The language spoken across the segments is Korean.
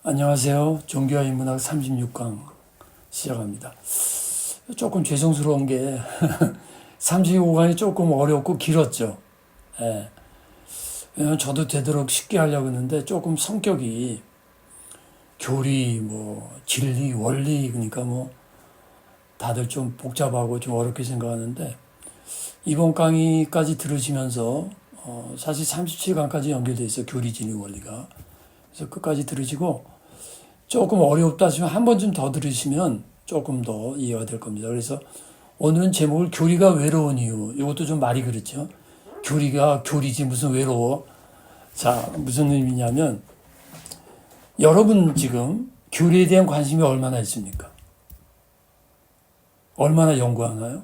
안녕하세요. 종교와 인문학 36강 시작합니다. 조금 죄송스러운 게 35강이 조금 어렵고 길었죠. 예. 왜냐면 저도 되도록 쉽게 하려고 했는데 조금 성격이 교리, 진리, 원리, 그러니까 다들 좀 복잡하고 좀 어렵게 생각하는데 이번 강의까지 들으시면서 사실 37강까지 연결돼 있어요. 교리, 진리, 원리가. 그래서 끝까지 들으시고 조금 어렵다 하시면 한 번쯤 더 들으시면 조금 더 이해가 될 겁니다. 그래서 오늘은 제목을 교리가 외로운 이유. 이것도 좀 말이 그렇죠. 교리가 교리지 무슨 외로워. 자, 무슨 의미냐면 여러분 지금 교리에 대한 관심이 얼마나 있습니까? 얼마나 연구하나요?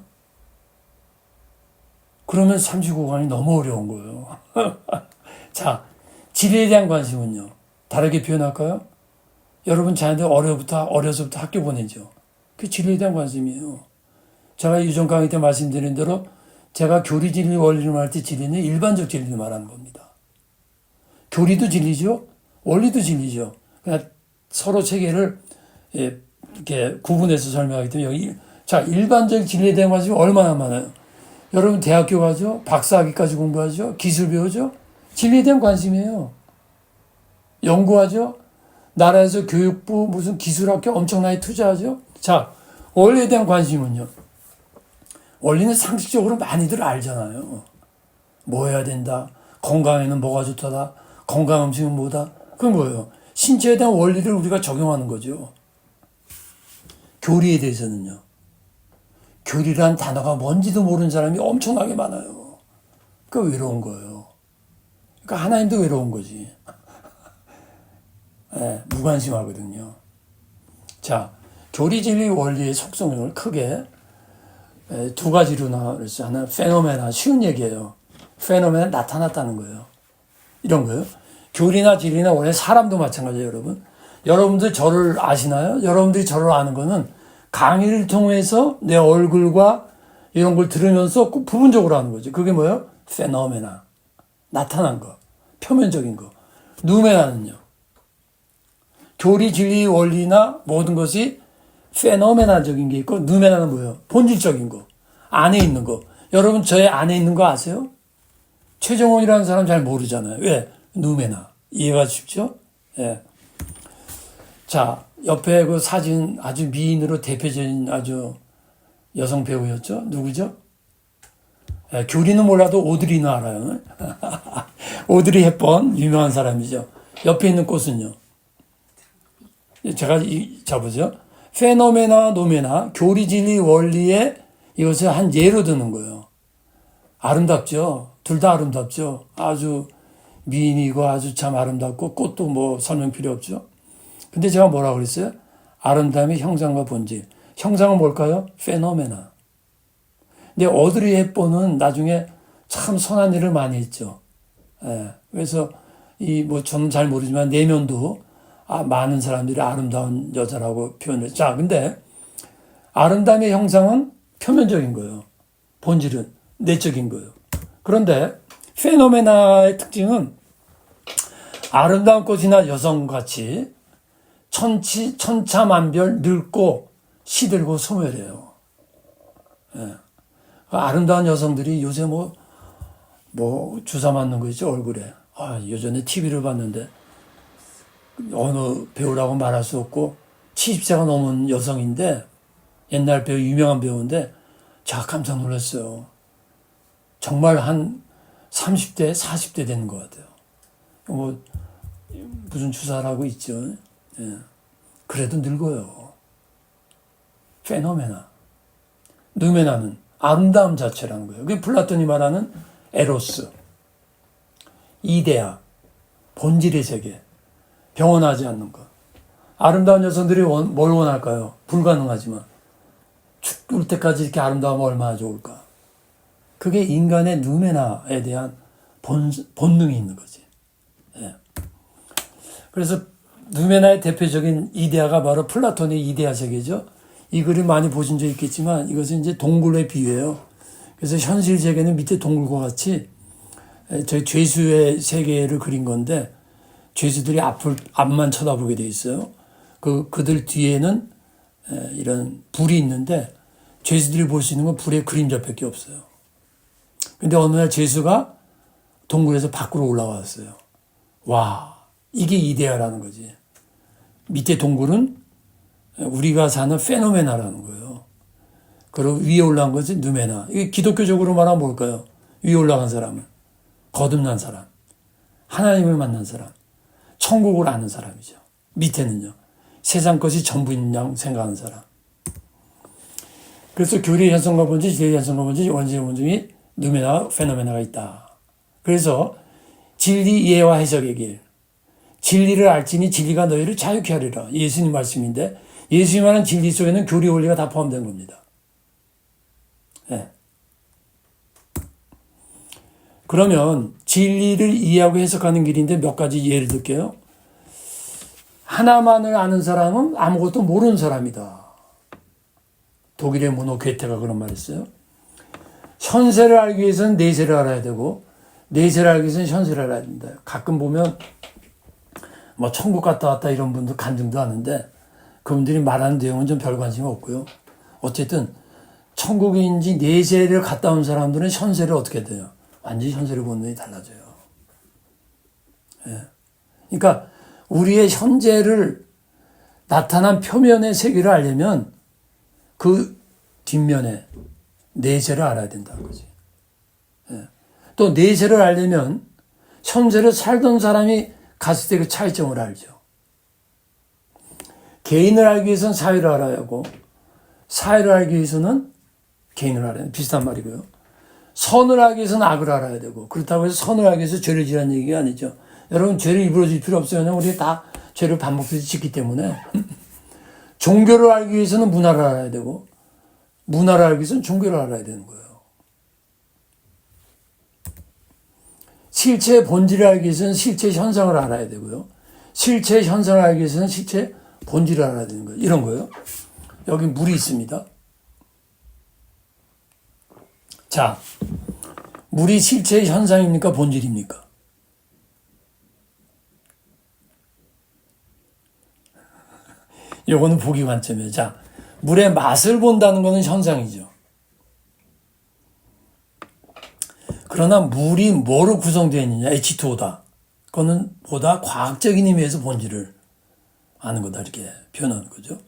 그러면 35강이 너무 어려운 거예요. 자, 진리에 대한 관심은요. 다르게 표현할까요? 여러분 자녀들 어려서부터 학교 보내죠. 그 진리에 대한 관심이에요. 제가 유전 강의 때 말씀드린 대로 제가 교리, 진리, 원리를 말할 때 진리는 일반적 진리를 말하는 겁니다. 교리도 진리죠. 원리도 진리죠. 그냥 서로 체계를 이렇게 구분해서 설명하기 때문에 일반적 진리에 대한 관심이 얼마나 많아요. 여러분 대학교 가죠. 박사학위까지 공부하죠. 기술 배우죠. 진리에 대한 관심이에요. 연구하죠. 나라에서 교육부 무슨 기술학교 엄청나게 투자하죠. 자, 원리에 대한 관심은요. 원리는 상식적으로 많이들 알잖아요. 뭐 해야 된다. 건강에는 뭐가 좋다다. 건강 음식은 뭐다. 그건 뭐예요? 신체에 대한 원리를 우리가 적용하는 거죠. 교리에 대해서는요. 교리란 단어가 뭔지도 모르는 사람이 엄청나게 많아요. 그러니까 외로운 거예요. 그러니까 하나님도 외로운 거지. 네, 무관심하거든요. 자, 교리, 진리, 원리의 속성을 크게 두 가지로 나눴어요. 하나는 페노메나, 쉬운 얘기예요. 페노메나 나타났다는 거예요. 이런 거예요. 교리나 진리나 원래 사람도 마찬가지예요, 여러분. 여러분들 저를 아시나요? 여러분들이 저를 아는 거는 강의를 통해서 내 얼굴과 이런 걸 들으면서 부분적으로 하는 거죠. 그게 뭐예요? 페노메나. 나타난 거. 표면적인 거. 누메나는요. 교리, 진리, 원리나 모든 것이 페노메나적인 게 있고 누메나는 뭐예요? 본질적인 거. 안에 있는 거. 여러분 저의 안에 있는 거 아세요? 최정원이라는 사람 잘 모르잖아요. 왜? 누메나. 이해가 쉽죠? 예. 자, 옆에 그 사진 아주 미인으로 대표적인 아주 여성 배우였죠? 누구죠? 예, 교리는 몰라도 오드리는 알아요. 오드리 헵번 유명한 사람이죠. 옆에 있는 꽃은요? 제가 잡으죠. 페노메나, 노메나, 교리, 진리, 원리에 이것을 한 예로 드는 거예요. 아름답죠. 둘 다 아름답죠. 아주 미인이고 아주 참 아름답고 꽃도 설명 필요 없죠. 근데 제가 뭐라고 그랬어요? 아름다움의 형상과 본질. 형상은 뭘까요? 페노메나. 근데 오드리 헵번은 나중에 참 선한 일을 많이 했죠. 예. 그래서 저는 잘 모르지만 내면도 많은 사람들이 아름다운 여자라고 표현을. 자, 근데 아름다움의 형상은 표면적인 거예요. 본질은 내적인 거예요. 그런데 페노메나의 특징은 아름다운 꽃이나 여성같이 천차만별 늙고 시들고 소멸해요. 예. 아름다운 여성들이 요새 주사 맞는 거 있죠, 얼굴에. 예전에 TV를 봤는데 어느 배우라고 말할 수 없고 70세가 넘은 여성인데 옛날 배우, 유명한 배우인데 제가 깜짝 놀랐어요. 정말 한 30대, 40대 되는 것 같아요. 무슨 주사를 하고 있죠. 예. 그래도 늙어요. 페노메나. 누메나는 아름다움 자체라는 거예요. 그게 플라톤이 말하는 에로스. 이데아. 본질의 세계. 병원하지 않는 것. 아름다운 여성들이 뭘 원할까요? 불가능하지만 죽을 때까지 이렇게 아름다우면 얼마나 좋을까? 그게 인간의 누메나에 대한 본능이 있는 거지. 예. 그래서 누메나의 대표적인 이데아가 바로 플라톤의 이데아 세계죠. 이 그림 많이 보신 적 있겠지만 이것은 이제 동굴의 비유예요. 그래서 현실 세계는 밑에 동굴과 같이 저희 죄수의 세계를 그린 건데 죄수들이 앞만 쳐다보게 돼 있어요. 그들 뒤에는 이런 불이 있는데 죄수들이 볼 수 있는 건 불의 그림자밖에 없어요. 근데 어느 날 죄수가 동굴에서 밖으로 올라왔어요. 와, 이게 이데아라는 거지. 밑에 동굴은 우리가 사는 페노메나라는 거예요. 그리고 위에 올라간 것은 누메나. 이게 기독교적으로 말하면 뭘까요? 위에 올라간 사람은 거듭난 사람, 하나님을 만난 사람, 천국을 아는 사람이죠. 밑에는요, 세상 것이 전부인 양 생각하는 사람. 그래서 교리 현상과 본질, 지리 현상과 본질, 원죄 본질이 누메나, 페노메나가 있다. 그래서 진리 이해와 해석의 길. 진리를 알지니 진리가 너희를 자유케 하리라. 예수님 말씀인데 예수님 하는 진리 속에는 교리 원리가 다 포함된 겁니다. 네. 그러면 진리를 이해하고 해석하는 길인데 몇 가지 예를 들게요. 하나만을 아는 사람은 아무것도 모르는 사람이다. 독일의 문호 괴테가 그런 말 했어요. 현세를 알기 위해서는 내세를 알아야 되고 내세를 알기 위해서는 현세를 알아야 된다. 가끔 보면 뭐 천국 갔다 왔다 이런 분들 간증도 하는데 그분들이 말하는 내용은 좀 별 관심 없고요. 어쨌든 천국인지 내세를 갔다 온 사람들은 현세를 어떻게 돼요? 완전히 현세를 보는 눈이 달라져요. 예. 그러니까 우리의 현재를 나타난 표면의 세계를 알려면 그 뒷면에 내세를 알아야 된다는 거지. 예. 또 내세를 알려면 현세를 살던 사람이 갔을 때 그 차이점을 알죠. 개인을 알기 위해서는 사회를 알아야 하고 사회를 알기 위해서는 개인을 알아야 하는 비슷한 말이고요. 선을 알기 위해서는 악을 알아야 되고 그렇다고 해서 선을 알기 위해서 죄를 지라는 얘기가 아니죠. 여러분 죄를 입으러질 필요 없어요. 왜냐하면 우리 다 죄를 반복해서 짓기 때문에 종교를 알기 위해서는 문화를 알아야 되고 문화를 알기 위해서는 종교를 알아야 되는 거예요. 실체의 본질을 알기 위해서는 실체 현상을 알아야 되고요. 실체 현상을 알기 위해서는 실체 본질을 알아야 되는 거예요. 이런 거예요. 여기 물이 있습니다. 자, 물이 실체의 현상입니까? 본질입니까? 요거는 보기 관점이에요. 자, 물의 맛을 본다는 것은 현상이죠. 그러나 물이 뭐로 구성되어 있느냐? H2O다. 그거는 보다 과학적인 의미에서 본질을 아는 거다. 이렇게 표현하는 거죠.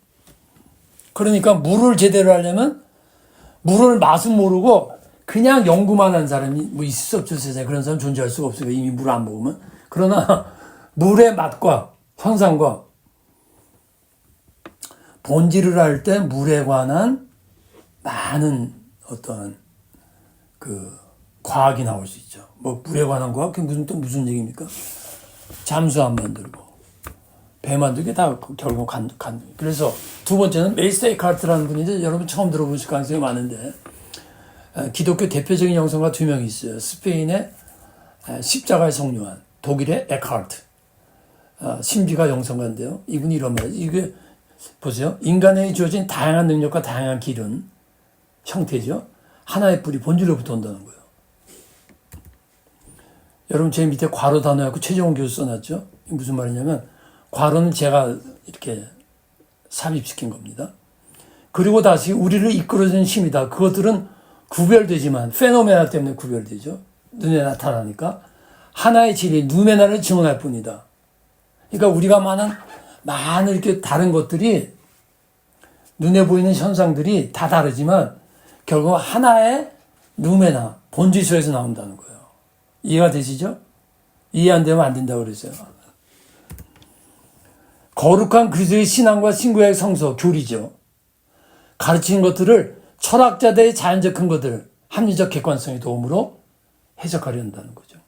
그러니까 물을 제대로 하려면 물을 맛은 모르고 그냥 연구만 한 사람이 뭐 있을 수 없죠. 세상에 그런 사람 존재할 수가 없어요. 이미 물을 안 먹으면. 그러나 물의 맛과 현상과 본질을 알 때 물에 관한 많은 어떠한 과학이 나올 수 있죠. 뭐 물에 관한 과학? 그게 무슨 얘기입니까? 잠수함 만들고 배 만들기 다 결국 그래서 두 번째는 메이스터 에카르트라는 분인데 여러분 처음 들어보실 가능성이 많은데 기독교 대표적인 영성가 두 명이 있어요. 스페인의 십자가의 성요한, 독일의 에카르트. 신비가 영성가인데요. 이분이 이런 말이에요. 이게 보세요. 인간에게 주어진 다양한 능력과 다양한 길은 형태죠. 하나의 뿌리 본질로부터 온다는 거예요. 여러분 제 밑에 괄호 단어였고 최정원 교수 써놨죠. 무슨 말이냐면 괄호는 제가 이렇게 삽입시킨 겁니다. 그리고 다시 우리를 이끌어주는 힘이다. 그것들은 구별되지만 페노메나 때문에 구별되죠. 눈에 나타나니까 하나의 진리 누메나를 증언할 뿐이다. 그러니까 우리가 많은 이렇게 다른 것들이 눈에 보이는 현상들이 다 다르지만 결국 하나의 누메나 본질서에서 나온다는 거예요. 이해가 되시죠? 이해 안 되면 안 된다고 그랬어요. 거룩한 그리스도의 신앙과 신구약의 성서, 교리죠. 가르치는 것들을 철학자들의 자연적 근거들, 합리적 객관성의 도움으로 해석하려 한다는 거죠.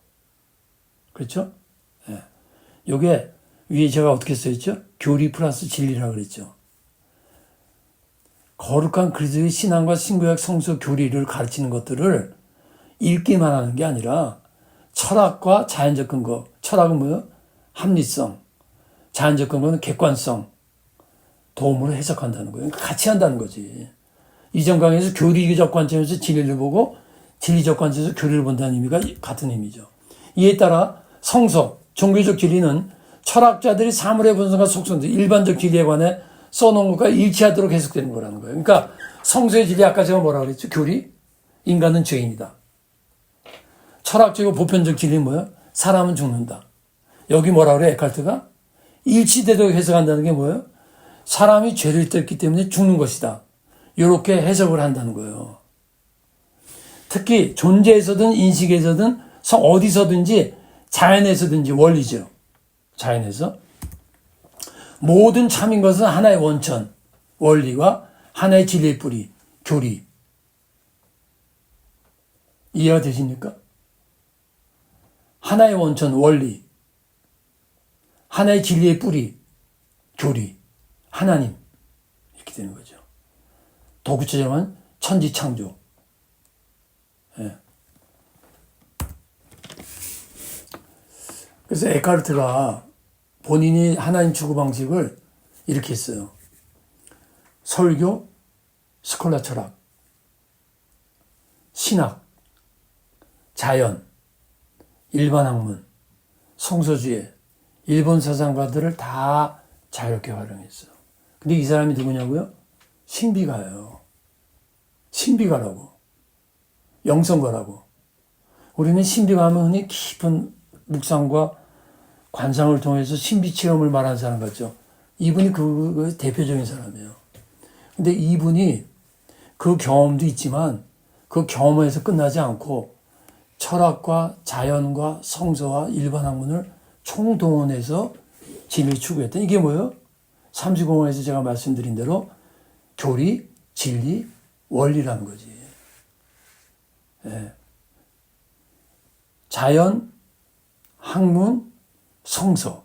그렇죠? 예. 요게 위에 제가 어떻게 써있죠? 교리 플러스 진리라고 그랬죠. 거룩한 그리스도의 신앙과 신구약 성서 교리를 가르치는 것들을 읽기만 하는 게 아니라 철학과 자연적 근거, 철학은 뭐예요? 합리성, 자연적 근거는 객관성, 도움으로 해석한다는 거예요. 그러니까 같이 한다는 거지. 이전 강의에서 교리적 관점에서 진리를 보고 진리적 관점에서 교리를 본다는 의미가 같은 의미죠. 이에 따라 성서, 종교적 진리는 철학자들이 사물의 본성과 속성들, 일반적 진리에 관해 써놓은 것과 일치하도록 해석되는 거라는 거예요. 그러니까 성서의 진리, 아까 제가 뭐라고 그랬죠? 교리? 인간은 죄인이다. 철학적이고 보편적 진리는 뭐예요? 사람은 죽는다. 여기 뭐라고 그래, 에카르트가? 일치되도록 해석한다는 게 뭐예요? 사람이 죄를 졌기 때문에 죽는 것이다. 이렇게 해석을 한다는 거예요. 특히 존재에서든 인식에서든 어디서든지 자연에서든지 원리죠. 자연에서 모든 참인 것은 하나의 원천, 원리와 하나의 진리의 뿌리, 교리. 이해가 되십니까? 하나의 원천, 원리, 하나의 진리의 뿌리, 교리, 하나님. 이렇게 되는 거죠. 더 구체적으로는 천지창조. 예. 그래서 에카르트가 본인이 하나님 추구 방식을 이렇게 했어요. 설교, 스콜라 철학, 신학, 자연, 일반 학문, 성서주의, 일본 사상가들을 다 자유롭게 활용했어요. 근데 이 사람이 누구냐고요? 신비가예요. 신비가라고. 영성가라고. 우리는 신비가 하면 흔히 깊은 묵상과 관상을 통해서 신비 체험을 말하는 사람 같죠. 이분이 그 대표적인 사람이에요. 근데 이분이 그 경험도 있지만 그 경험에서 끝나지 않고 철학과 자연과 성서와 일반 학문을 총동원해서 진리를 추구했다. 이게 뭐예요? 삼시공원에서 제가 말씀드린 대로 교리, 진리, 원리라는 거지. 예. 자연, 학문, 성서.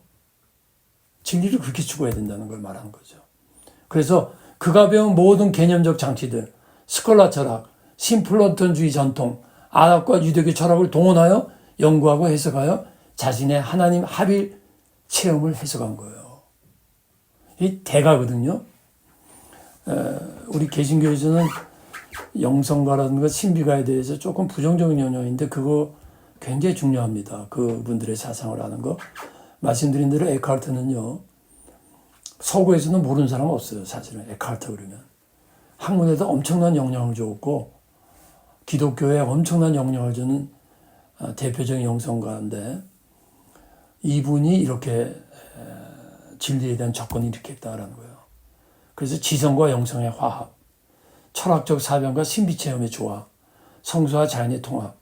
진리를 그렇게 추구해야 된다는 걸 말하는 거죠. 그래서 그가 배운 모든 개념적 장치들, 스콜라 철학, 신플라톤주의 전통, 아랍과 유대교 철학을 동원하여 연구하고 해석하여 자신의 하나님 합일 체험을 해석한 거예요. 이 대가거든요. 우리 개신교에서는 영성가라든가 신비가에 대해서 조금 부정적인 영역인데 그거 굉장히 중요합니다. 그분들의 사상을 아는 거. 말씀드린 대로 에카르트는요. 서구에서는 모르는 사람 없어요. 사실은 에카르트 그러면. 학문에도 엄청난 영향을 줬고 기독교에 엄청난 영향을 주는 대표적인 영성가인데 이분이 이렇게 진리에 대한 접근을 이렇게 했다라는 거예요. 그래서 지성과 영성의 화합, 철학적 사변과 신비체험의 조화, 성서와 자연의 통합.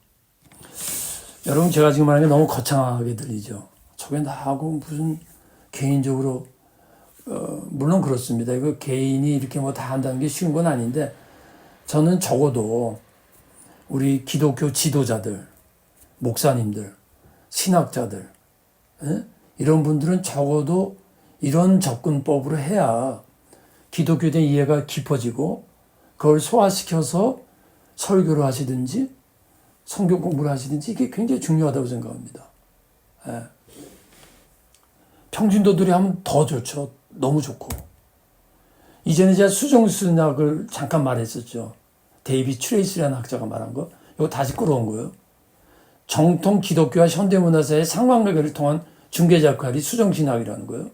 여러분 제가 지금 말하는 게 너무 거창하게 들리죠. 저게 나하고 무슨 개인적으로 물론 그렇습니다. 이거 개인이 이렇게 뭐 다 한다는 게 쉬운 건 아닌데 저는 적어도 우리 기독교 지도자들, 목사님들, 신학자들 이런 분들은 적어도 이런 접근법으로 해야 기독교에 대한 이해가 깊어지고 그걸 소화시켜서 설교를 하시든지 성경 공부를 하시든지 이게 굉장히 중요하다고 생각합니다. 예. 평신도들이 하면 더 좋죠. 너무 좋고. 이전에 제가 수정순학을 잠깐 말했었죠. 데이비 트레이스라는 학자가 말한 거. 이거 다시 끌어온 거예요. 정통 기독교와 현대문화사의 상관관계를 통한 중개자 역할이 수정신학이라는 거예요.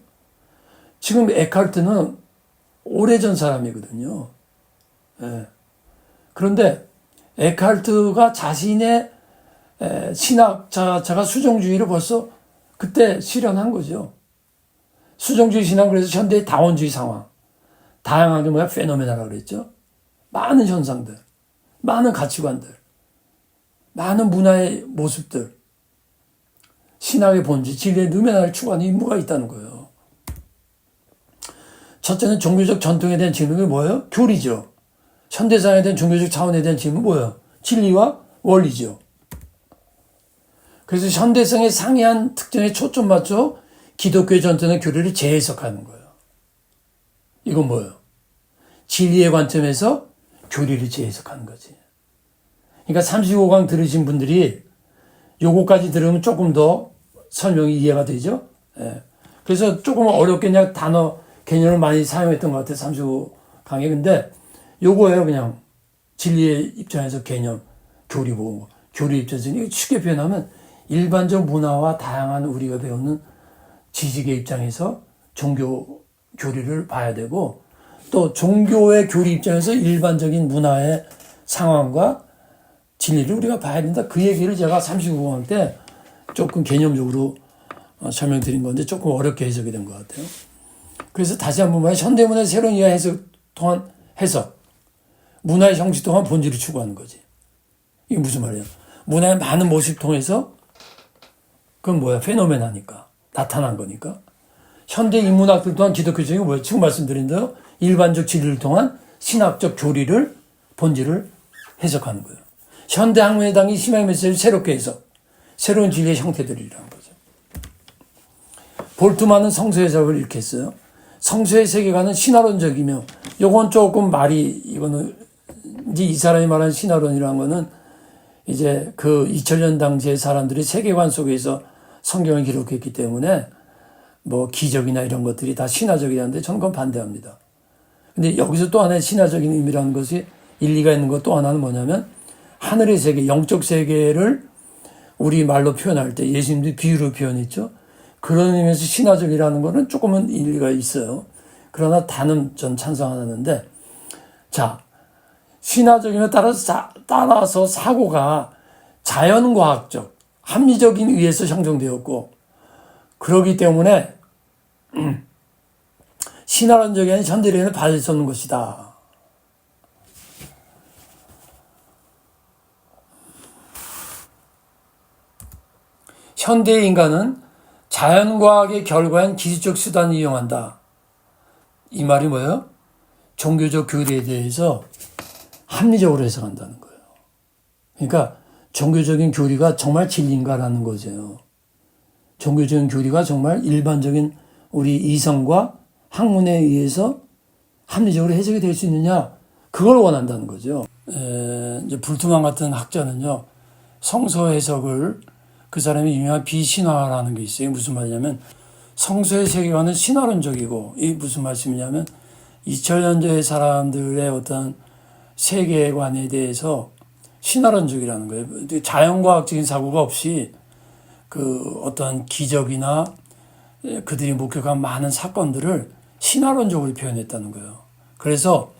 지금 에카르트는 오래전 사람이거든요. 예. 그런데 에카르트가 자신의 신학 자체가 수정주의를 벌써 그때 실현한 거죠. 수정주의 신학 그래서 현대의 다원주의 상황. 다양하게 페노메나라고 그랬죠. 많은 현상들, 많은 가치관들, 많은 문화의 모습들, 신학의 본질, 진리의 누메나를 추구하는 임무가 있다는 거예요. 첫째는 종교적 전통에 대한 질문이 뭐예요? 교리죠. 현대사에 대한 종교적 차원에 대한 질문은 뭐예요? 진리와 원리죠. 그래서 현대성에 상이한 특정에 초점 맞춰 기독교의 전통의 교리를 재해석하는 거예요. 이건 뭐예요? 진리의 관점에서 교리를 재해석하는 거지. 그러니까 35강 들으신 분들이 요거까지 들으면 조금 더 설명이 이해가 되죠? 예. 그래서 조금 어렵게 그냥 단어, 개념을 많이 사용했던 것 같아요. 35강에. 근데 요거예요. 그냥 진리의 입장에서 개념, 교리 보고, 교리 입장에서 쉽게 표현하면 일반적 문화와 다양한 우리가 배우는 지식의 입장에서 종교 교리를 봐야 되고, 또 종교의 교리 입장에서 일반적인 문화의 상황과 진리를 우리가 봐야 된다. 그 얘기를 제가 39강 때 조금 개념적으로 설명드린 건데 조금 어렵게 해석이 된 것 같아요. 그래서 다시 한번 말해, 현대문화의 새로운 이해 해석 또한 해석, 문화의 형식 또한 본질을 추구하는 거지. 이게 무슨 말이에요? 문화의 많은 모습 통해서, 그건 뭐야? 페노메나니까. 나타난 거니까. 현대 인문학들 또한 기독교적인 뭐예요? 지금 말씀드린 대로 일반적 진리를 통한 신학적 교리를, 본질을 해석하는 거예요. 현대 학문에 담긴 희망의 메시지를 새롭게 해석, 새로운 진리의 형태들이라는 거죠. 볼트만은 성서 해석을 이렇게 했어요. 성서의 세계관은 신화론적이며, 요건 조금 말이, 이거는 이제 이 사람이 말하는 신화론이라는 거는 이제 그 2000년 당시의 사람들이 세계관 속에서 성경을 기록했기 때문에 뭐 기적이나 이런 것들이 다 신화적이라는데 저는 그건 반대합니다. 근데 여기서 또 하나의 신화적인 의미라는 것이 일리가 있는 것 또 하나는 뭐냐면, 하늘의 세계, 영적 세계를 우리 말로 표현할 때 예수님도 비유로 표현했죠. 그런 의미에서 신화적이라는 거는 조금은 일리가 있어요. 그러나 다는 전 찬성하는데, 자, 신화적임에 따라서 사고가 자연과학적, 합리적인 위에서 형성되었고, 그러기 때문에 신화론적인 현대인을 받을 수 없는 것이다. 현대 인간은 자연과학의 결과인 기술적 수단을 이용한다. 이 말이 뭐예요? 종교적 교리에 대해서 합리적으로 해석한다는 거예요. 그러니까 종교적인 교리가 정말 진리인가라는 거죠. 종교적인 교리가 정말 일반적인 우리 이성과 학문에 의해서 합리적으로 해석이 될 수 있느냐, 그걸 원한다는 거죠. 이제 불투만 같은 학자는요, 성서 해석을, 그 사람이 유명한 비신화라는 게 있어요. 무슨 말이냐면, 성서의 세계관은 신화론적이고, 이게 무슨 말씀이냐면 2000년대의 사람들의 어떤 세계관에 대해서 신화론적이라는 거예요. 자연과학적인 사고가 없이 그 어떤 기적이나 그들이 목격한 많은 사건들을 신화론적으로 표현했다는 거예요. 그래서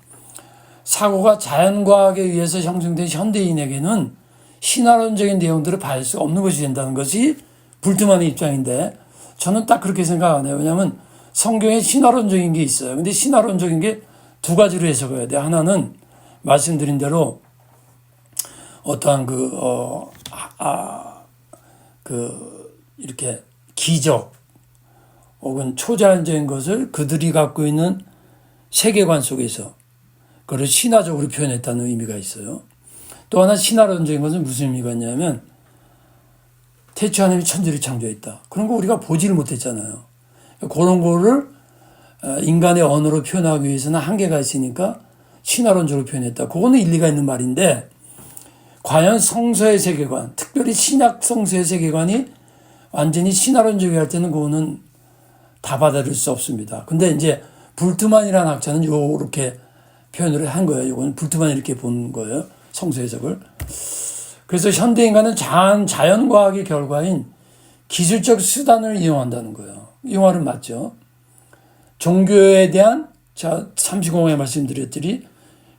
사고가 자연과학에 의해서 형성된 현대인에게는 신화론적인 내용들을 받을 수 없는 것이 된다는 것이 불트만의 입장인데, 저는 딱 그렇게 생각하네요. 왜냐하면 성경에 신화론적인 게 있어요. 근데 신화론적인 게 두 가지로 해석해야 돼요. 하나는 말씀드린 대로 어떠한 이렇게 기적 혹은 초자연적인 것을 그들이 갖고 있는 세계관 속에서 그걸 신화적으로 표현했다는 의미가 있어요. 또 하나 신화론적인 것은 무슨 의미가 있냐면, 태초 하나님이 천지를 창조했다. 그런 거 우리가 보지를 못했잖아요. 그런 거를 인간의 언어로 표현하기 위해서는 한계가 있으니까 신화론적으로 표현했다. 그거는 일리가 있는 말인데, 과연 성서의 세계관, 특별히 신약 성서의 세계관이 완전히 신화론적이 할 때는 그거는 다 받아들일 수 없습니다. 근데 이제 불트만이라는 학자는 요렇게 표현을 한 거예요. 이건 불트만이 이렇게 본 거예요. 성서 해석을. 그래서 현대 인간은 자연과학의 결과인 기술적 수단을 이용한다는 거예요. 이 말은 맞죠. 종교에 대한, 자, 30공에 말씀드렸더니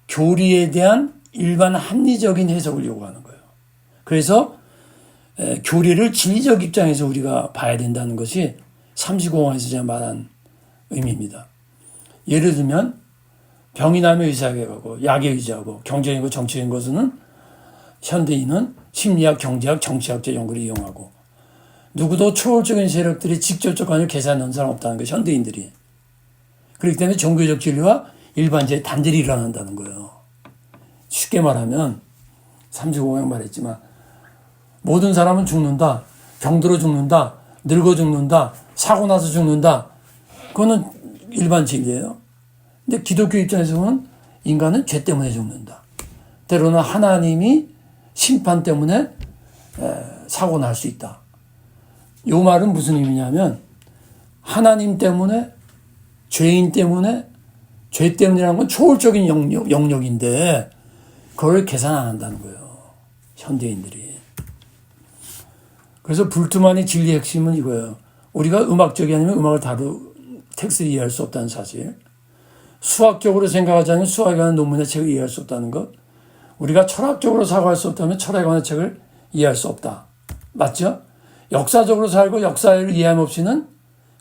교리에 대한 일반 합리적인 해석을 요구하는 거예요. 그래서 교리를 진리적 입장에서 우리가 봐야 된다는 것이 30공에서 제가 말한 의미입니다. 예를 들면 병이 나면 의사에게 가고 약에 의지하고 경제적이고 정치적인 것은 현대인은 심리학, 경제학, 정치학적 연구를 이용하고, 누구도 초월적인 세력들이 직접적 관여를 계산하는 사람 없다는 거예요. 현대인들이. 그렇기 때문에 종교적 진리와 일반주의 단절이 일어난다는 거예요. 쉽게 말하면 35강 말했지만 모든 사람은 죽는다, 병들어 죽는다, 늙어 죽는다, 사고 나서 죽는다. 그거는 일반 진리예요. 근데 기독교 입장에서는 인간은 죄 때문에 죽는다. 때로는 하나님이 심판 때문에 사고 날 수 있다. 이 말은 무슨 의미냐면, 하나님 때문에, 죄인 때문에, 죄 때문이라는 건 초월적인 영역인데 그걸 계산 안 한다는 거예요. 현대인들이. 그래서 불트만의 진리의 핵심은 이거예요. 우리가 음악적이 아니면 음악을 텍스트를 이해할 수 없다는 사실. 수학적으로 생각하지 않으면 수학에 관한 논문의 책을 이해할 수 없다는 것. 우리가 철학적으로 사고할 수 없다면 철학에 관한 책을 이해할 수 없다. 맞죠? 역사적으로 살고 역사를 이해함 없이는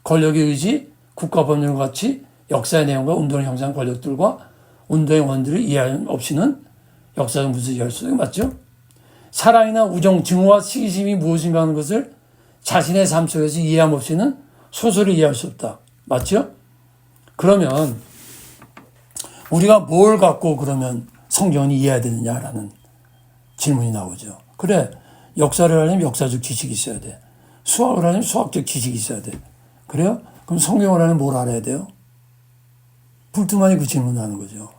권력의 의지, 국가법률과 같이 역사의 내용과 운동을 형성한 권력들과 운동의 원들을 이해함 없이는 역사적 문제를 이해할 수 없다. 맞죠? 사랑이나 우정, 증오와 시기심이 무엇인가 하는 것을 자신의 삶 속에서 이해함 없이는 소설을 이해할 수 없다. 맞죠? 그러면 우리가 뭘 갖고 그러면 성경을 이해해야 되느냐라는 질문이 나오죠. 그래, 역사를 하려면 역사적 지식이 있어야 돼. 수학을 하려면 수학적 지식이 있어야 돼. 그래요? 그럼 성경을 하려면 뭘 알아야 돼요? 불트만이 그 질문을 하는 거죠.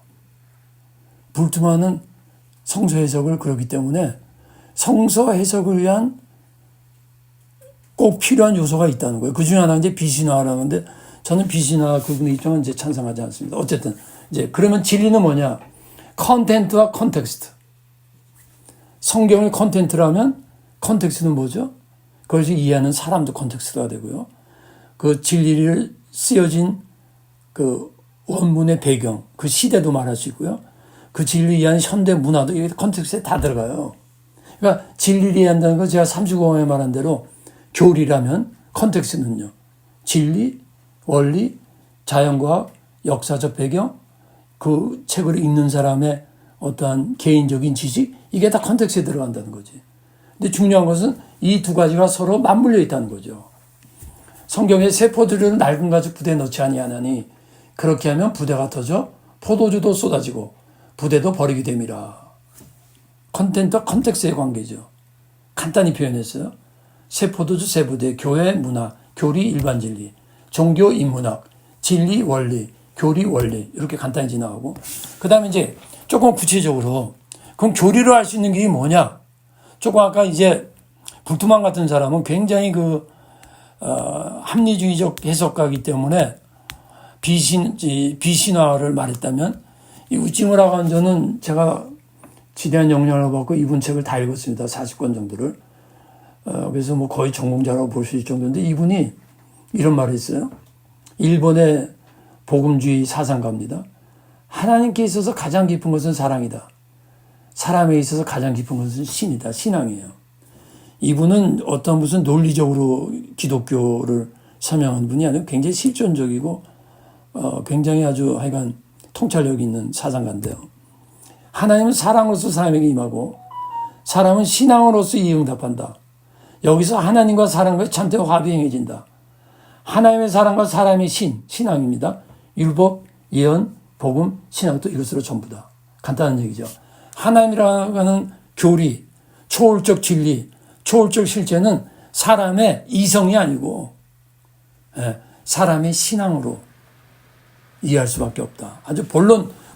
불트만은 성서 해석을 그러기 때문에 성서 해석을 위한 꼭 필요한 요소가 있다는 거예요. 그 중에 하나는 이제 비신화라는 건데 저는 비신화 그분의 입장은 이제 찬성하지 않습니다. 어쨌든 이제 그러면 진리는 뭐냐? 컨텐츠와 컨텍스트. 성경의 컨텐츠라면 컨텍스트는 뭐죠? 그것을 이해하는 사람도 컨텍스트가 되고요. 그 진리를 쓰여진 그 원문의 배경, 그 시대도 말할 수 있고요. 그 진리를 이해하는 현대 문화도 이게 컨텍스트에 다 들어가요. 그러니까 진리를 이해한다는 건 제가 35강에 말한 대로 교리라면 컨텍스트는요. 진리, 원리, 자연과학, 역사적 배경, 그 책을 읽는 사람의 어떠한 개인적인 지식, 이게 다 컨텍스트에 들어간다는 거지. 근데 중요한 것은 이 두 가지가 서로 맞물려 있다는 거죠. 성경에 세포들을 낡은 가죽 부대에 넣지 아니하나니 그렇게 하면 부대가 터져 포도주도 쏟아지고 부대도 버리게 됨이라. 컨텐츠와 컨텍스트의 관계죠. 간단히 표현했어요. 세포도주 세부대, 교회 문화, 교리 일반 진리, 종교 인문학, 진리 원리, 교리 원리 이렇게 간단히 지나가고 그 다음에 이제 조금 구체적으로 그럼 교리로 할 수 있는 게 뭐냐? 조금 아까 이제 불투만 같은 사람은 굉장히 합리주의적 해석가이기 때문에 비신화를 말했다면 이 우찌무라 간저는 제가 지대한 영향을 받고 이분 책을 다 읽었습니다. 40권 정도를. 그래서 뭐 거의 전공자라고 볼 수 있을 정도인데 이분이 이런 말을 했어요. 일본의 복음주의 사상가입니다. 하나님께 있어서 가장 깊은 것은 사랑이다. 사람에 있어서 가장 깊은 것은 신이다. 신앙이에요. 이분은 어떤 무슨 논리적으로 기독교를 설명한 분이 아니고 굉장히 실존적이고 굉장히 아주 하여간 통찰력 있는 사상가인데요. 하나님은 사랑으로서 사람에게 임하고 사람은 신앙으로서 이응답한다. 여기서 하나님과 사람과 참된 화합이 행해진다. 하나님의 사랑과 사람의 신앙입니다. 율법, 예언, 복음, 신앙도 이것으로 전부다. 간단한 얘기죠. 하나님이라고 하는 교리, 초월적 진리, 초월적 실제는 사람의 이성이 아니고 사람의 신앙으로 이해할 수밖에 없다. 아주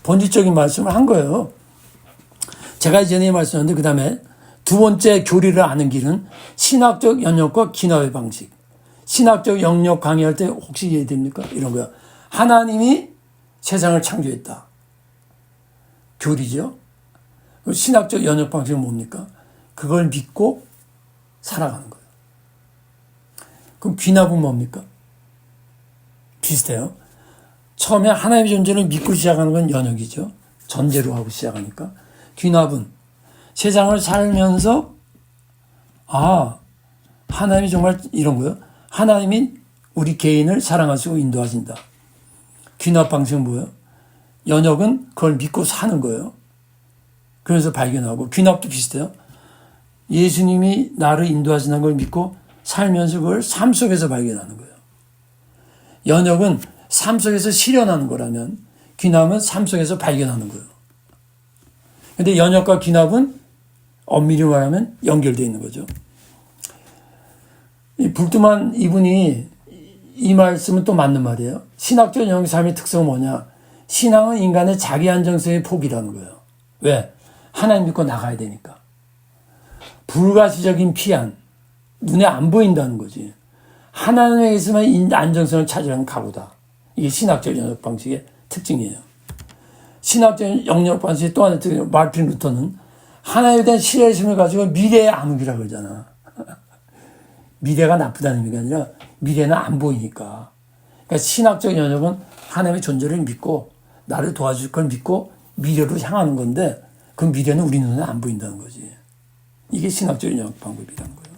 본질적인 말씀을 한 거예요. 제가 이전에 말씀했는데 그 다음에 두 번째 교리를 아는 길은 신학적 영역과 기나의 방식. 신학적 영역 강의할 때 혹시 이해됩니까? 이런 거야. 하나님이 세상을 창조했다. 교리죠. 신학적 영역 방식은 뭡니까? 그걸 믿고 살아가는 거예요. 그럼 귀납은 뭡니까? 비슷해요. 처음에 하나님의 존재를 믿고 시작하는 건 연역이죠. 전제로 하고 시작하니까. 귀납은 세상을 살면서 하나님이 정말 이런 거예요. 하나님이 우리 개인을 사랑하시고 인도하신다. 귀납 방식은 뭐예요? 연역은 그걸 믿고 사는 거예요. 그래서 발견하고 귀납도 비슷해요. 예수님이 나를 인도하신다는 걸 믿고 살면서 그걸 삶 속에서 발견하는 거예요. 연역은 삶 속에서 실현하는 거라면 귀납은 삶 속에서 발견하는 거예요. 근데 연역과 귀납은 엄밀히 말하면 연결되어 있는 거죠. 이 불투만 이분이 이 말씀은 또 맞는 말이에요. 신학적 영역 삶의 특성은 뭐냐? 신앙은 인간의 자기 안정성의 포기라는 거예요. 왜? 하나님 믿고 나가야 되니까. 불가시적인 피한, 눈에 안 보인다는 거지. 하나님에 있으면 안정성을 찾으려는 각오다. 이게 신학적 영역 방식의 특징이에요. 신학적 영역 방식의 또 하나의 특징, 마르틴 루터는 하나님에 대한 신뢰심을 가지고 미래의 암흑이라고 그러잖아. 미래가 나쁘다는 의미가 아니라 미래는 안 보이니까. 그러니까 신학적 영역은 하나님의 존재를 믿고 나를 도와줄 걸 믿고 미래로 향하는 건데 그 미래는 우리 눈에 안 보인다는 거지. 이게 신학적 영역 방법이라는 거예요.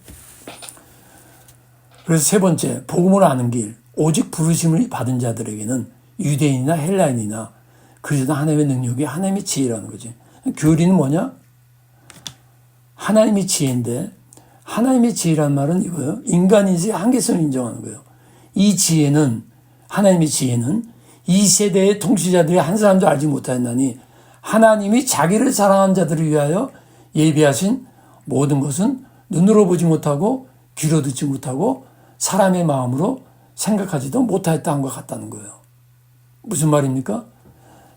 그래서 세 번째, 복음을 아는 길. 오직 부르심을 받은 자들에게는 유대인이나 헬라인이나 그리스도 하나님의 능력이 하나님의 지혜라는 거지. 교리는 뭐냐? 하나님의 지혜인데 하나님의 지혜란 말은 이거예요. 인간인지 한계성을 인정하는 거예요. 이 지혜는 하나님의 지혜는 이 세대의 통치자들이 한 사람도 알지 못하였나니 하나님이 자기를 사랑하는 자들을 위하여 예비하신 모든 것은 눈으로 보지 못하고 귀로 듣지 못하고 사람의 마음으로 생각하지도 못하였다는 것 같다는 거예요. 무슨 말입니까?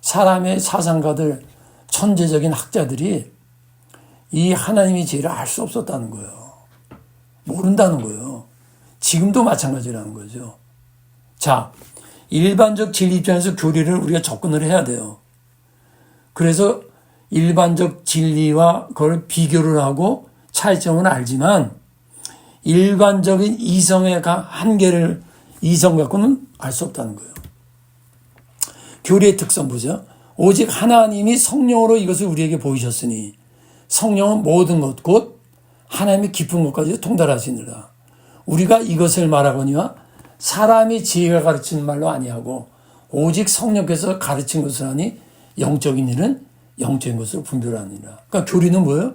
사람의 사상가들, 천재적인 학자들이 이 하나님의 지혜를 알 수 없었다는 거예요. 모른다는 거예요. 지금도 마찬가지라는 거죠. 자, 일반적 진리 입장에서 교리를 우리가 접근을 해야 돼요. 그래서 일반적 진리와 그걸 비교를 하고 차이점은 알지만 일반적인 이성의 한계를 이성 갖고는 알 수 없다는 거예요. 교리의 특성 보죠. 오직 하나님이 성령으로 이것을 우리에게 보이셨으니 성령은 모든 것 곧 하나님의 깊은 것까지 통달하시느라. 우리가 이것을 말하거니와 사람이 지혜가 가르치는 말로 아니하고 오직 성령께서 가르친 것을 하니 영적인 일은 영적인 것으로 분별하느니라. 그러니까 교리는 뭐예요?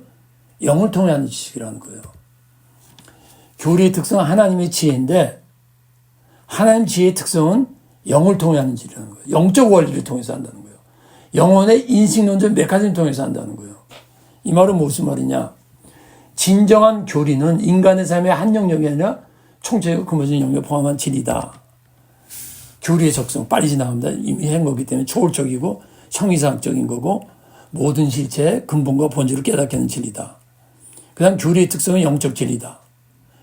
영을 통해 하는 지식이라는 거예요. 교리의 특성은 하나님의 지혜인데 하나님 지혜의 특성은 영을 통해 하는 지혜라는 거예요. 영적 원리를 통해서 한다는 거예요. 영혼의 인식론적 메커니즘을 통해서 한다는 거예요. 이 말은 무슨 말이냐? 진정한 교리는 인간의 삶의 한 영역이 아니라 총체적 근본적인 영역을 포함한 진리다. 교리의 적성 빨리 지나갑니다. 이미 한 거기 때문에 초월적이고 형이상학적인 거고 모든 실체의 근본과 본질을 깨닫게 하는 진리다. 그 다음 교리의 특성은 영적 진리다.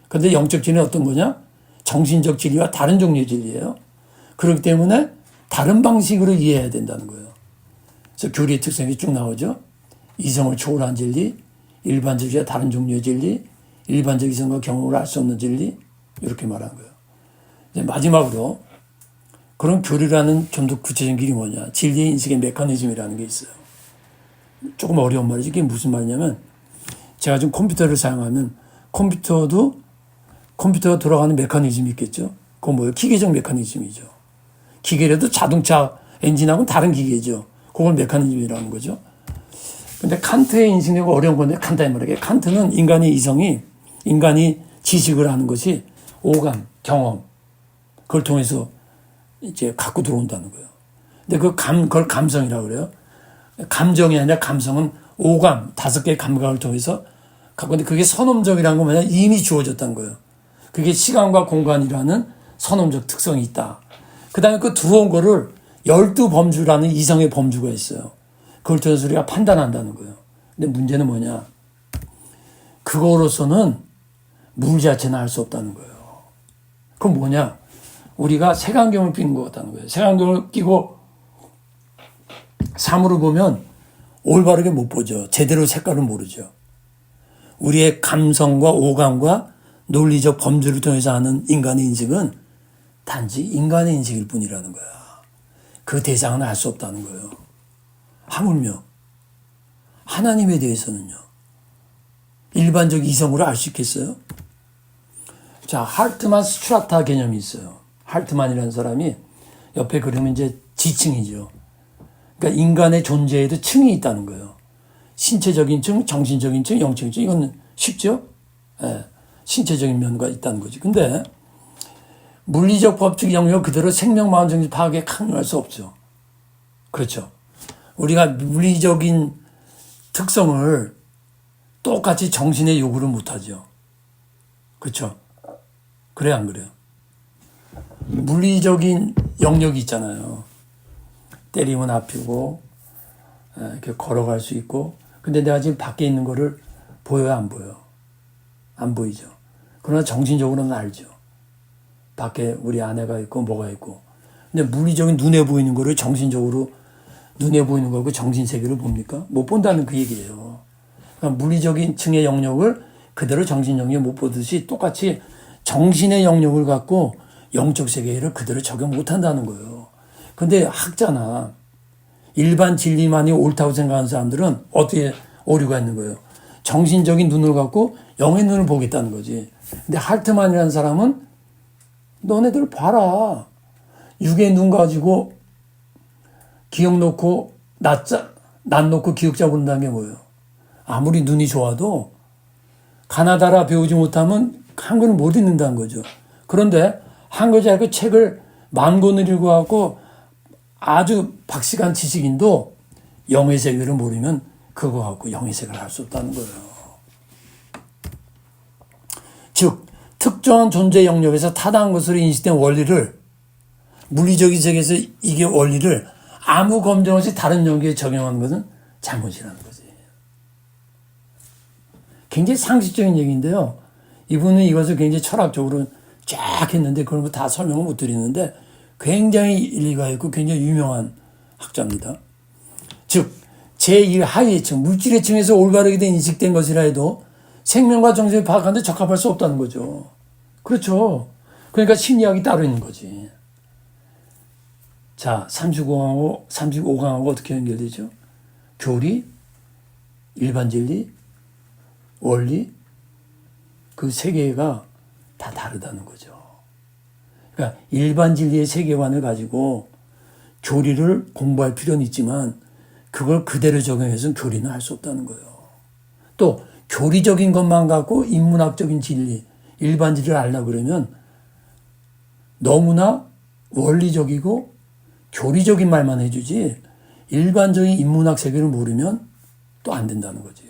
그런데 영적 진리는 어떤 거냐? 정신적 진리와 다른 종류의 진리예요. 그렇기 때문에 다른 방식으로 이해해야 된다는 거예요. 그래서 교리의 특성이 쭉 나오죠. 이성을 초월한 진리, 일반적이와 다른 종류의 진리, 일반적 이성과 경험을 알 수 없는 진리, 이렇게 말한 거예요. 이제 마지막으로 그런 교리라는 좀 더 구체적인 길이 뭐냐? 진리의 인식의 메커니즘이라는 게 있어요. 조금 어려운 말이지. 이게 무슨 말이냐면 제가 지금 컴퓨터를 사용하면 컴퓨터가 돌아가는 메커니즘이 있겠죠. 그건 뭐예요? 기계적 메커니즘이죠. 기계라도 자동차 엔진하고는 다른 기계죠. 그걸 메커니즘이라는 거죠. 근데 칸트의 인식력이 어려운 건데 간단히 말하게 칸트는 인간의 이성이 인간이 지식을 하는 것이 오감, 경험 그걸 통해서 이제 갖고 들어온다는 거예요. 근데 그걸 감성이라고 그래요. 감정이 아니라 감성은 오감, 5개의 감각을 통해서 갖고 있는데 그게 선험적이라는 건 뭐냐? 이미 주어졌다는 거예요. 그게 시간과 공간이라는 선험적 특성이 있다. 그 다음에 그 들어온 거를 12범주라는 이성의 범주가 있어요. 그걸 통해서 우리가 판단한다는 거예요. 근데 문제는 뭐냐? 그거로서는 물 자체는 알 수 없다는 거예요. 그건 뭐냐? 우리가 색안경을 끼는 것 같다는 거예요. 색안경을 끼고 사물을 보면 올바르게 못 보죠. 제대로 색깔을 모르죠. 우리의 감성과 오감과 논리적 범주를 통해서 하는 인간의 인식은 단지 인간의 인식일 뿐이라는 거야. 그 대상은 알 수 없다는 거예요. 하물며 하나님에 대해서는요. 일반적 이성으로 알 수 있겠어요? 자, 할트만 스트라타 개념이 있어요. 할트만이라는 사람이 옆에 그리면 이제 지층이죠. 그러니까 인간의 존재에도 층이 있다는 거예요. 신체적인 층, 정신적인 층, 영적인 층. 이건 쉽죠? 예, 신체적인 면과 있다는 거지. 근데 물리적 법칙 영역 그대로 생명, 마음, 정신 파악에 강요할 수 없죠. 그렇죠. 우리가 물리적인 특성을 똑같이 정신의 요구를 못하죠. 그렇죠. 그래 안 그래요? 물리적인 영역이 있잖아요. 때리면 아프고 이렇게 걸어갈 수 있고 근데 내가 지금 밖에 있는 거를 보여요 안 보여? 안 보이죠. 그러나 정신적으로는 알죠. 밖에 우리 아내가 있고 뭐가 있고 근데 물리적인 눈에 보이는 거를 정신적으로 눈에 보이는 거고 정신세계를 봅니까? 못 본다는 그 얘기예요. 그러니까 물리적인 층의 영역을 그대로 정신 영역에 못 보듯이 똑같이 정신의 영역을 갖고 영적 세계를 그대로 적용 못한다는 거예요. 근데 학자나 일반 진리만이 옳다고 생각하는 사람들은 어떻게 오류가 있는 거예요? 정신적인 눈을 갖고 영의 눈을 보겠다는 거지. 근데 할트만이라는 사람은 너네들 봐라. 육의 눈 가지고 기억 놓고 낫 놓고 기억 잡는다는 게 뭐예요? 아무리 눈이 좋아도 가나다라 배우지 못하면 한글을 못 읽는다는 거죠. 그런데 한글 잘 그 책을 10,000권을 읽어갖고 아주 박식한 지식인도 영의 세계를 모르면 그거 갖고 영의 세계를 할 수 없다는 거예요. 즉 특정한 존재 영역에서 타당한 것으로 인식된 원리를 물리적인 세계에서 이게 원리를 아무 검증 없이 다른 영역에 적용하는 것은 잘못이라는 거지. 굉장히 상식적인 얘기인데요. 이분은 이것을 굉장히 철학적으로 쫙 했는데 그런 거 다 설명을 못 드리는데 굉장히 일리가 있고 굉장히 유명한 학자입니다. 즉 제2 하위층, 물질의 층에서 올바르게 인식된 것이라 해도 생명과 정신을 파악하는데 적합할 수 없다는 거죠. 그렇죠. 그러니까 심리학이 따로 있는 거지. 자, 35강하고 어떻게 연결되죠? 교리, 일반 진리, 원리, 그 세 개가 다 다르다는 거죠. 그러니까 일반 진리의 세계관을 가지고 교리를 공부할 필요는 있지만 그걸 그대로 적용해서는 교리는 할 수 없다는 거예요. 또 교리적인 것만 갖고 인문학적인 진리, 일반 진리를 알려고 그러면 너무나 원리적이고 교리적인 말만 해주지 일반적인 인문학 세계를 모르면 또 안 된다는 거지.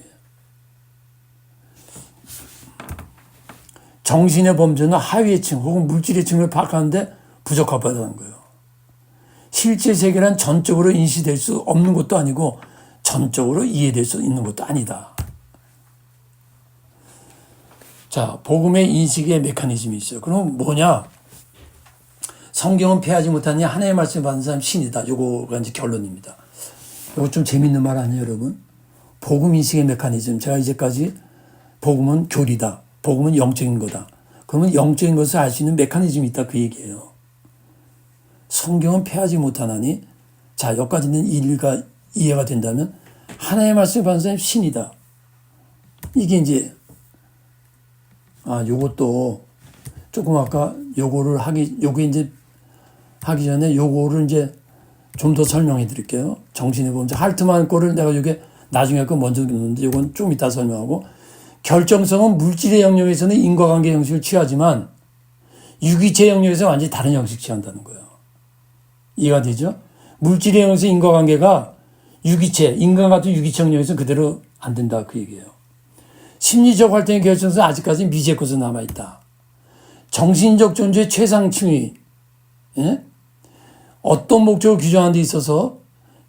정신의 범주는 하위의 층 혹은 물질의 층을 파악하는데 부적합하다는 거예요. 실제 세계란 전적으로 인식될 수 없는 것도 아니고 전적으로 이해될 수 있는 것도 아니다. 자, 복음의 인식의 메커니즘이 있어요. 그럼 뭐냐? 성경은 폐하지 못하니 하나님의 말씀을 받는 사람 신이다. 요거가 이제 결론입니다. 요거 좀 재밌는 말 아니에요, 여러분? 복음 인식의 메커니즘. 제가 이제까지 복음은 교리다. 복음은 영적인 거다. 그러면 영적인 것을 알 수 있는 메커니즘이 있다. 그 얘기예요. 성경은 폐하지 못하나니, 자, 여기까지는 일리가 이해가 된다면, 하나님의 말씀을 받는 사람이 신이다. 이게 이제, 요것도 조금 아까 요게 이제 하기 전에 요거를 이제 좀 더 설명해 드릴게요. 정신의 범죄. 할트만 거를 내가 요게 나중에 거 먼저 넣는데 요건 좀 이따 설명하고, 결정성은 물질의 영역에서는 인과관계 형식을 취하지만 유기체 영역에서 완전히 다른 형식을 취한다는 거예요. 이해가 되죠? 물질의 영역에서 인과관계가 유기체, 인간 같은 유기체 영역에서 그대로 안 된다 그 얘기예요. 심리적 활동의 결정성은 아직까지 미지의 것으로 남아있다. 정신적 존재의 최상층위, 예? 어떤 목적을 규정하는 데 있어서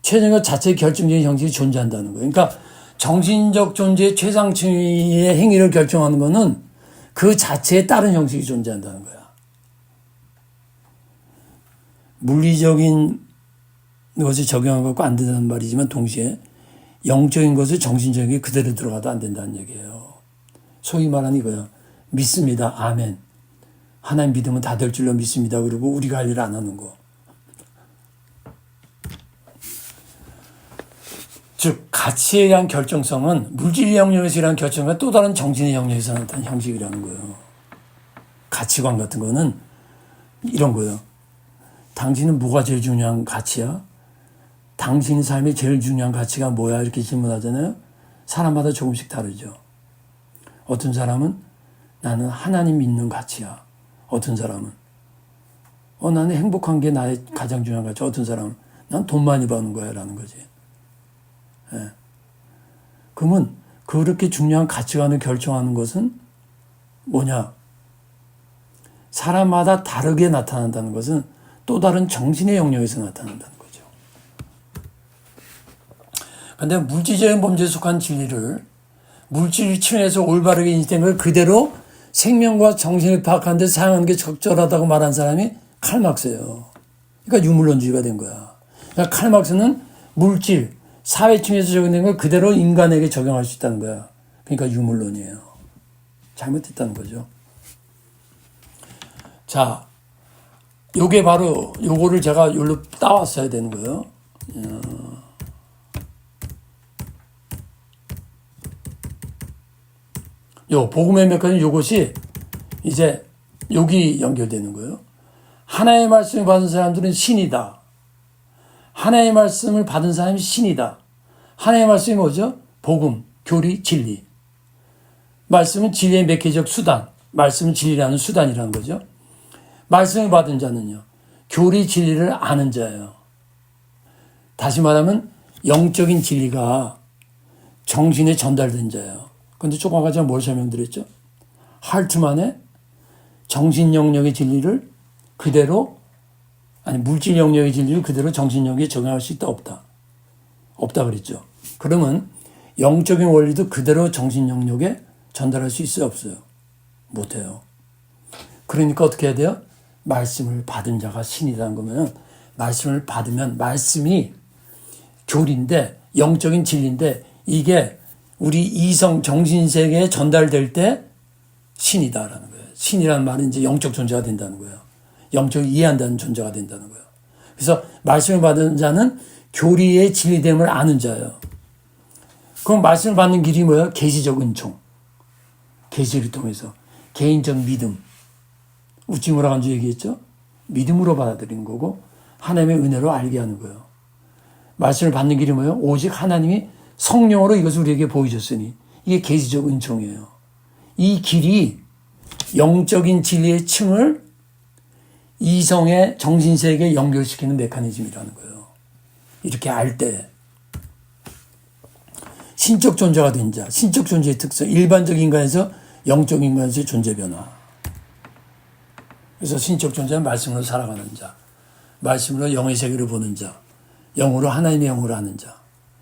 최종적 자체의 결정적인 형식이 존재한다는 거예요. 그러니까 정신적 존재의 최상층위의 행위를 결정하는 것은 그 자체에 따른 형식이 존재한다는 거야. 물리적인 것을 적용한 것과 안 된다는 말이지만 동시에 영적인 것을 정신적인 게 그대로 들어가도 안 된다는 얘기예요. 소위 말하는 이거야. 믿습니다. 아멘. 하나님 믿으면 다 될 줄로 믿습니다. 그리고 우리가 할 일 안 하는 거. 즉 가치에 대한 결정성은 물질 영역에서 일하는 결정과 또 다른 정신의 영역에서 나타나는 형식이라는 거예요. 가치관 같은 거는 이런 거예요. 당신은 뭐가 제일 중요한 가치야? 당신 삶의 제일 중요한 가치가 뭐야? 이렇게 질문하잖아요. 사람마다 조금씩 다르죠. 어떤 사람은 나는 하나님 믿는 가치야. 어떤 사람은 나는 행복한 게 나의 가장 중요한 가치. 어떤 사람은 난 돈 많이 버는 거야 라는 거지. 예. 그러면 그렇게 중요한 가치관을 결정하는 것은 뭐냐? 사람마다 다르게 나타난다는 것은 또 다른 정신의 영역에서 나타난다는 거죠. 그런데 물질적인 범죄에 속한 진리를 물질 층에서 올바르게 인식된 걸 그대로 생명과 정신을 파악하는 데 사용하는 게 적절하다고 말한 사람이 칼막스예요. 그러니까 유물론주의가 된 거야. 그러니까 칼막스는 물질, 사회층에서 적용된 걸 그대로 인간에게 적용할 수 있다는 거야. 그러니까 유물론이에요. 잘못했다는 거죠. 자, 요게 바로 요거를 제가 여기로 따왔어야 되는 거예요. 요 복음의 메커니즘 요것이 이제 여기 연결되는 거예요. 하나의 말씀을 받은 사람들은 신이다. 하나의 말씀을 받은 사람이 신이다. 하나의 말씀이 뭐죠? 복음, 교리, 진리. 말씀은 진리의 매개적 수단. 말씀은 진리라는 수단이라는 거죠. 말씀을 받은 자는요. 교리 진리를 아는 자예요. 다시 말하면 영적인 진리가 정신에 전달된 자예요. 그런데 조금 아까 제가 뭘 설명드렸죠? 할트만의 정신 영역의 진리를 그대로, 아니 물질 영역의 진리를 그대로 정신 영역에 적용할 수 있다 없다? 없다 그랬죠. 그러면 영적인 원리도 그대로 정신 영역에 전달할 수 있어요 없어요? 못해요. 그러니까 어떻게 해야 돼요? 말씀을 받은 자가 신이라는 거면 말씀을 받으면 말씀이 교리인데 영적인 진리인데 이게 우리 이성 정신세계에 전달될 때 신이다라는 거예요. 신이라는 말은 이제 영적 존재가 된다는 거예요. 영적을 이해한다는 존재가 된다는 거예요. 그래서 말씀을 받은 자는 교리의 진리됨을 아는 자예요. 그럼 말씀을 받는 길이 뭐예요? 계시적 은총. 계시를 통해서 개인적 믿음. 우찌무라 간주 얘기했죠? 믿음으로 받아들이는 거고 하나님의 은혜로 알게 하는 거예요. 말씀을 받는 길이 뭐예요? 오직 하나님이 성령으로 이것을 우리에게 보여줬으니 이게 계시적 은총이에요. 이 길이 영적인 진리의 층을 이성의 정신세계에 연결시키는 메커니즘이라는 거예요. 이렇게 알 때 신적 존재가 된 자, 신적 존재의 특성, 일반적 인간에서 영적 인간에서의 존재 변화. 그래서 신적 존재는 말씀으로 살아가는 자, 말씀으로 영의 세계를 보는 자, 영으로 하나님의 영으로 하는 자,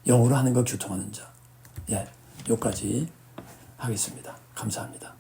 영으로 하는 것 교통하는 자. 예, 여기까지 하겠습니다. 감사합니다.